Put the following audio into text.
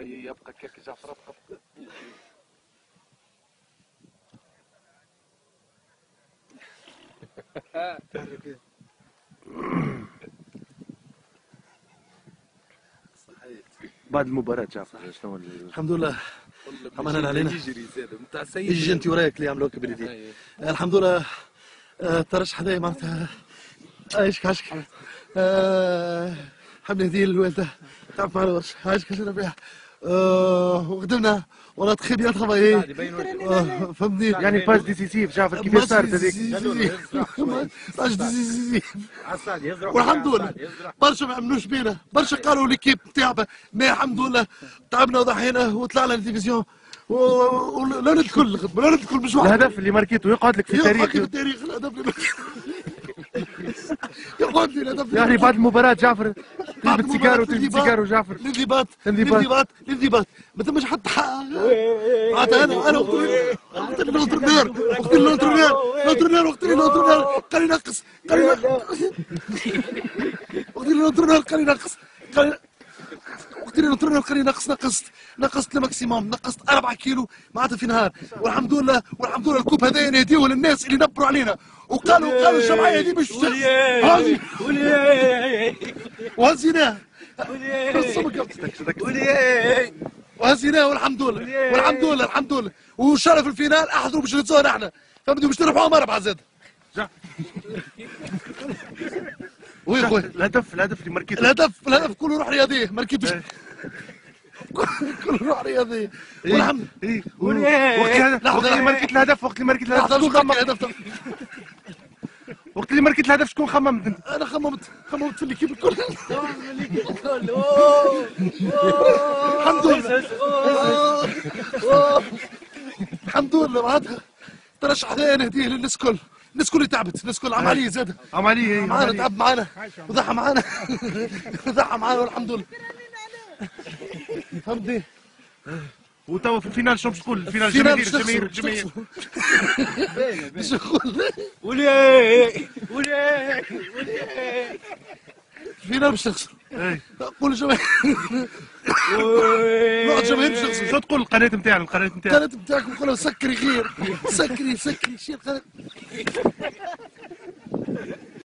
يبقى كيك جعفر ابقى. بعد المباراة جعفر شنو الحمد لله امان علينا. يجري زاد نتاع سيد يجي انت وراك اللي عملوك بلدي. الحمد لله ترشح هذايا معناتها عايشك حبني هديه للوالده تعرف معنا برشا عايشك شنو بها وخدمنا والله تخي بيان تخافي فهمتني يعني باس ديسيسيف جعفر كيفاش صارت هذيك؟ باس ديسيسيف والحمد لله برشا ما عملوش بينا برشا قالوا ليكيب نتاعنا ما الحمد لله تعبنا وضحينا وطلعنا للتلفزيون ولا ندخل لا ندخل مش واحد. الهدف اللي ماركيته يقعد لك في التاريخ. يقعد لي في التاريخ الهدف اللي يقعد لي الهدف يعني بعد المباراة جعفر تلبس سيجارو تلبس سيجارو جعفر. الانضباط ما ثماش حتى معناتها انا قلت لي لونترونور قال لي نقص نقصت الماكسيموم نقصت 4 كيلو معناتها في نهار والحمد لله الكوب هذايا نهديوه للناس اللي نبروا علينا وقالوا الجمعيه هذه باش هذه وهزيناه وهزيناه والحمد لله وشرف الفينال احضروا باش نتزوجوا احنا فهمتوا باش نربحوا مربعه زاد. وي خويا الهدف اللي ماركيته الهدف كله روح رياضيه ماركيتوش كل روح رياضيه والحمد وقت اللي ماركيت الهدف وقت اللي ماركيت الهدف شكون خممت انت؟ انا خممت في الليكيب الكل الحمد لله معناتها ترشح هذايا نهديه للناس الكل اللي تعبت الناس الكل عمليه زاد معانا تعب معانا وضحى معانا والحمد لله فهمتني. وتوا في الفينال شنو باش تقول؟ الفينال الجماهير باش نقول الفينال باش نخسروا قول الجماهير الجماهير باش نخسروا. شنو تقول القناة نتاعنا القناة نتاعكم نقول سكري غير سكري شيل القناة